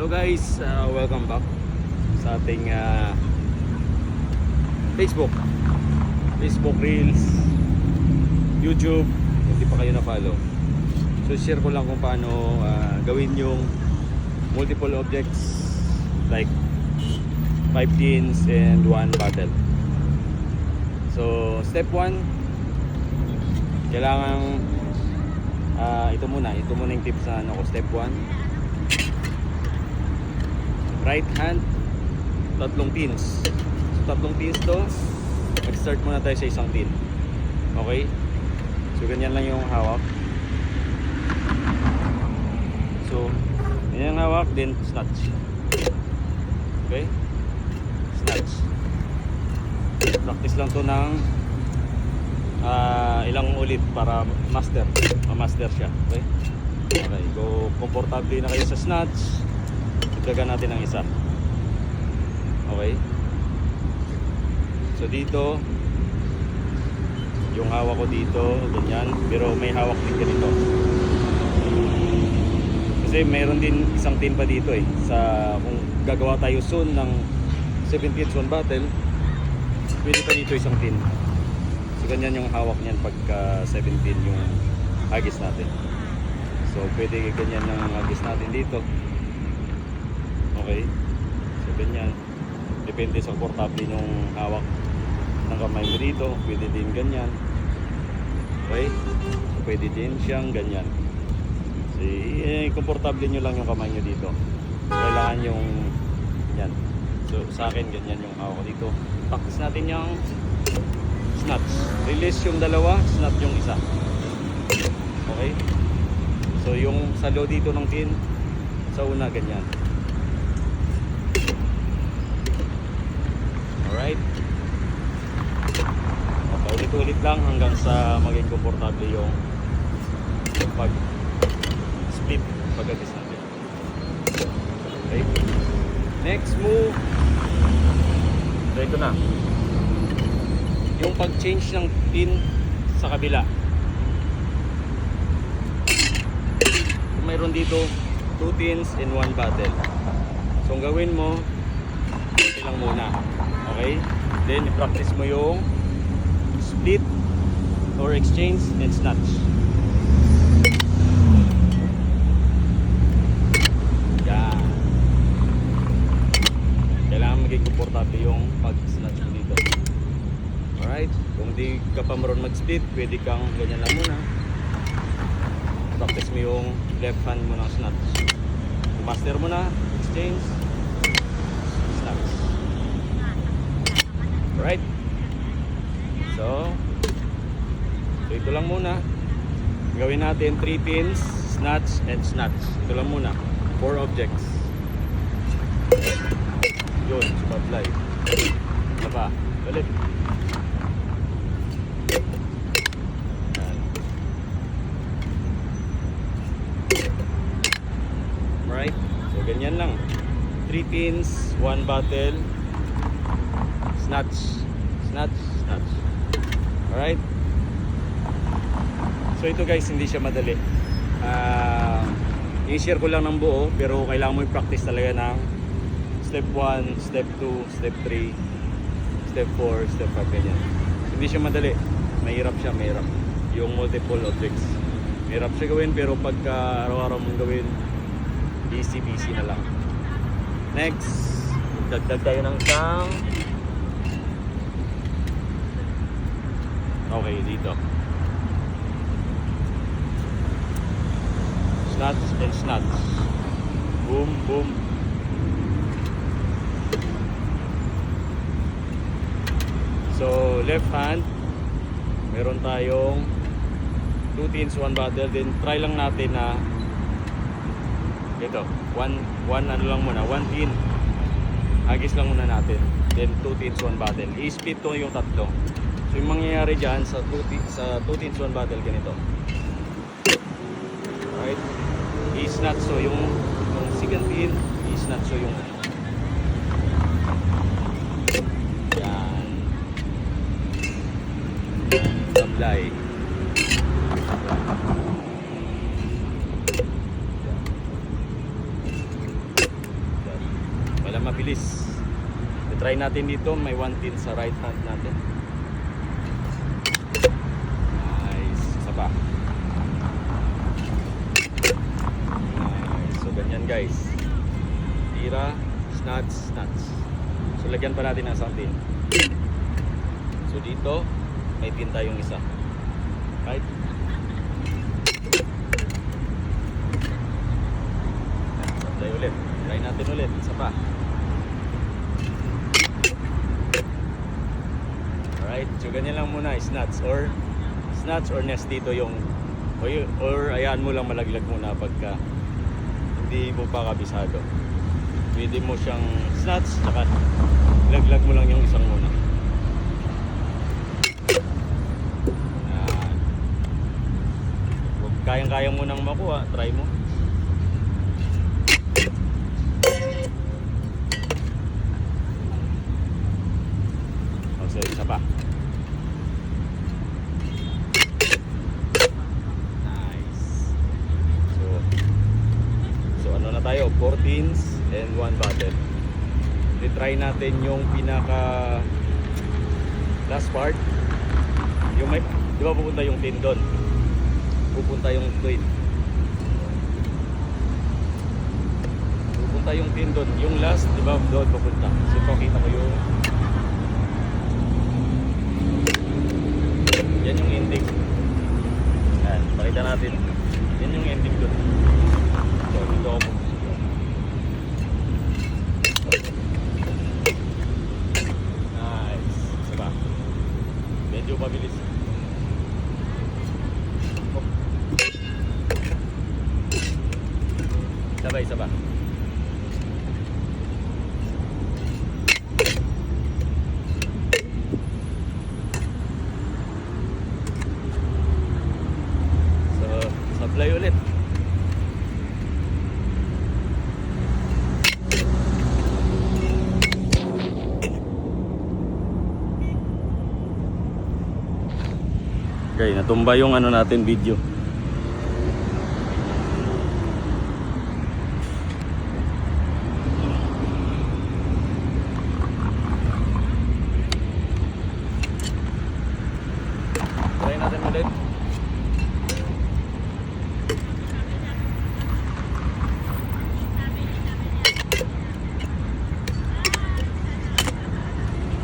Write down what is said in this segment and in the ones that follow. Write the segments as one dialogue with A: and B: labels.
A: Hello guys, welcome back sa ating Facebook Reels, YouTube. Kung di pa kayo na-follow, so share ko lang kung paano gawin yung multiple objects like 5 tins and 1 bottle. So step 1, kailangan ito muna yung tips na ano ko. Step 1, right hand, 3 tins. So 3 tins to, mag-start muna tayo sa isang tin. Okay, so ganyan lang yung hawak. So ganyan yung hawak, then snatch. Okay, snatch. Practice lang to ng ilang ulit para ma-master siya. Okay, okay, go. Komportable na kayo sa snatch, dagdagan natin ng isa. Okay, so dito yung hawak ko dito, ganyan, pero may hawak din ganito kasi mayroon din isang tin pa dito sa kung gagawa tayo soon ng 17th one bottle, pwede pa dito isang tin. So ganyan yung hawak niyan pagka 17 yung hagis natin. So pwede ganyan yung hagis natin dito. Okay, so ganyan, depende sa komportable yung hawak ng kamay mo dito. Pwede din ganyan. Okay, so pwede din siyang ganyan. So komportable nyo lang yung kamay nyo dito. Kailangan yung yan. So sa akin ganyan yung hawak ko dito. Practice natin yung snatch. Release yung dalawa, snatch yung isa. Okay, so yung salo dito ng tin, sa una ganyan. Alright, paulit-ulit lang hanggang sa maging komportable yung pag-split, pag-agis natin. Okay, next move, so ito na yung pag-change ng tin sa kabila. So, mayroon dito 2 tins and 1 bottle. So ang gawin mo, ito lang muna. Okay, then i-practice mo yung split or exchange and snatch. Yan, kailangan maging komportable yung pag-snatch mo dito. Alright, kung di ka pa marunong mag-split, pwede kang ganyan lang muna. Practice mo yung left hand mo ng snatch. Master mo na, exchange, snatch. Alright, so ito lang muna. Gawin natin 3 pins, snatch and snatch. Ito lang muna, 4 objects. Yun, spotlight. Ito pa, balik. Alright, so ganyan lang. 3 pins, 1 bottle, snatch, snatch, snatch. Alright, so ito guys, hindi siya madali. I-share ko lang ng buo, pero kailangan mo i-practice talaga ng step 1, step 2, step 3, step 4, step 5, ganyan. Hindi siya madali, mahirap siya, mahirap yung multiple objects. Mahirap siya gawin, pero pagka araw-araw mong gawin, easy na lang. Next, dagdag tayo ng isang. Okay, dito snatch and snatch, boom boom. So left hand, meron tayong 2 tins, 1 bottle. Then try lang natin na ito, one ano lang muna, 1 tin, hagis lang muna natin. Then 2 tins, 1 bottle. I-split to yung tatlo. So yung mangyayari dyan sa 2 tins, 1 bottle, ganito. Alright, i-snatch so yung second tin, i-snatch so yung yan, sablay. mabilis. I-try natin dito, may 1 tin sa right hand natin. Nice. Isa pa. Nice. So ganyan guys. Tira, snuts. So lagyan pa natin ng isang tin. So dito, may tin tayong isa. Right? Try ulit. Try natin ulit. Isa pa. Alright. So ganyan lang muna. Snuts or nest dito yung or ayaan mo lang malaglag muna pagka hindi mo pa kabisado. Pwede mo siyang snuts saka laglag mo lang yung isang muna. Huwag kayang-kaya mo nang makuha, try mo. So isa pa. Nice. So ano na tayo, 4 tins and 1 bottle. I-try natin yung pinaka last part. Yung may, di ba pupunta yung tin doon? Pupunta yung tin. Pupunta yung tin doon. Yung last, di ba doon pupunta? So pakita ko yung yan yung ending. Yan, pakita natin. Yan yung ending doon. So dito ako pupunta. Medyo mabilis. Sabay. So, supply ulit. Okay, natumba yung ano natin video. Try natin ulit.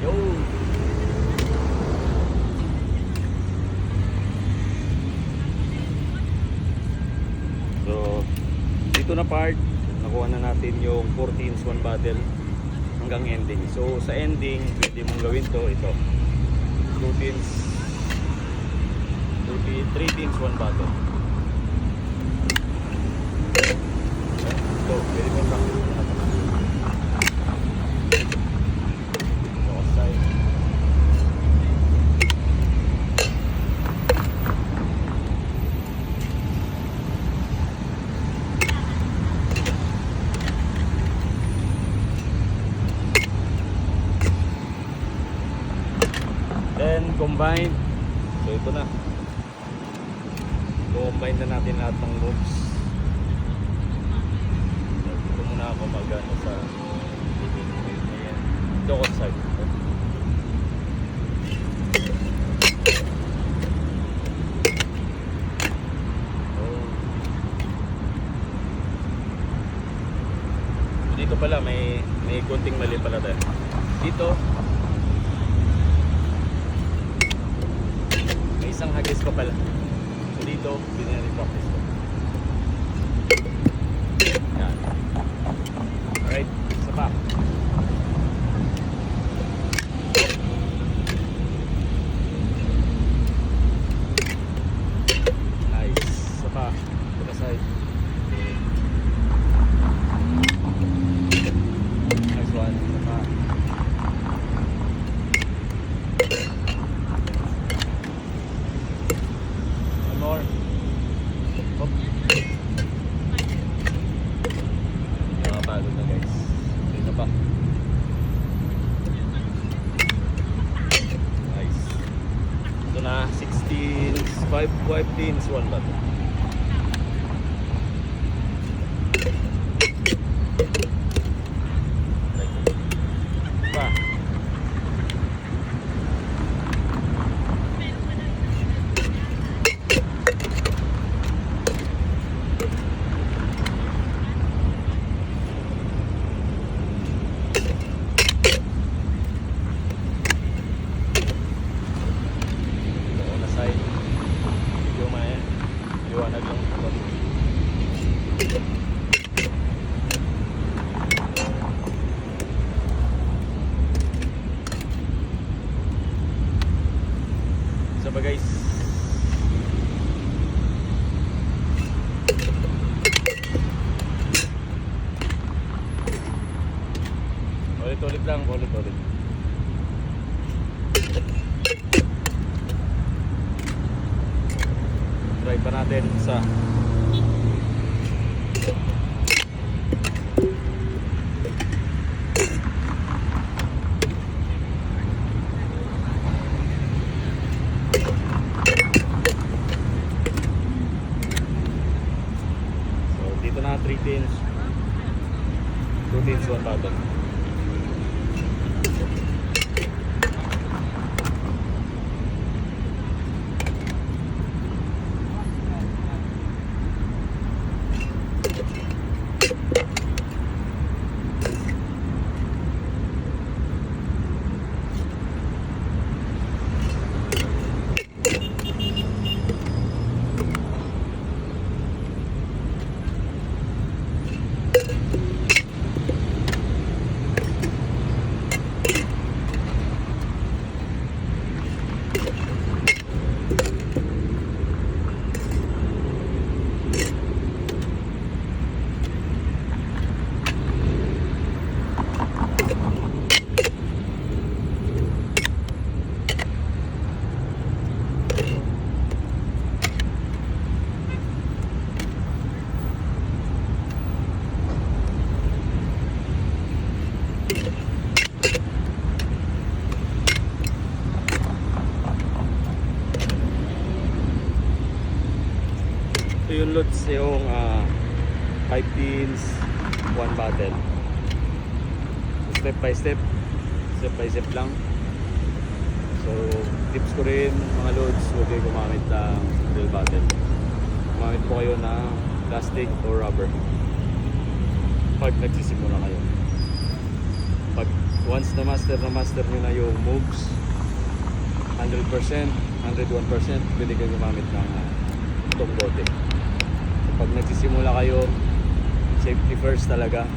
A: Yo. Ito na part, nakuha na natin yung 4 tins 1 bottle hanggang ending. So sa ending, pwede mong gawin to, ito 2 tins 3 tins 1 bottle. So pwede mong practice na ito. So side. Then combine. So ito na. Combine na natin lahat ng moves. Ito muna ako mag-ano sa ito ko sa side. Dito pala may konting mali pala tayo. Dito isang hagis ko pala. So dito, binari-practice ko. Yan. Alright, isa pa. Nice. Isa pa. To the side. Nice one. Isa pa. More. Hop. Nakapagod na guys. Ito pa. Nice. Ito na 16, 5 tins, 1 bottle. Right. Ulit-ulit lang, ulit-ulit. Try pa natin sa dito na 3 tins, 2 tins, 1 bottle. Ito yung loads, yung 5 tins, 1 bottle. Step by step lang. So tips ko rin mga loads, huwag kayo gumamit ng real bottle. Gumamit po kayo ng plastic or rubber pag nagsisimula kayo. Pag once na master nyo na yung moves 100%, 101%, pwede kayo gumamit ng itong bote. Pag nagsisimula kayo, safety first talaga,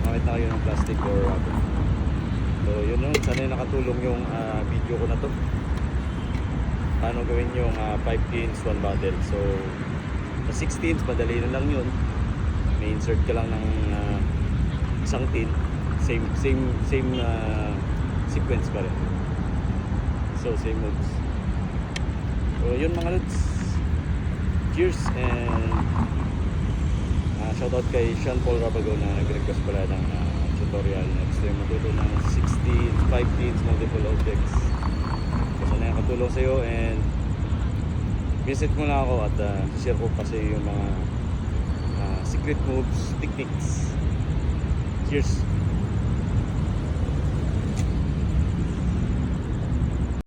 A: gumamit na kayo ng plastic or rubber. So yun yun, sana nakatulong yung video ko na to, paano gawin yung 5 tins, 1 bottle. So sa 6 tins, madali na lang yun. May insert ka lang ng isang tin, same sequence pa rin. So same moves. So yun mga lods, cheers, and shoutout kay Sean Paul Rabago na nag-request pala ng tutorial na gusto yung matuto ng 16, 5 tins, multiple objects. So sana yung katulong sa'yo, and visit mo na ako at share ko pa sa'yo yung mga secret moves, techniques. Cheers!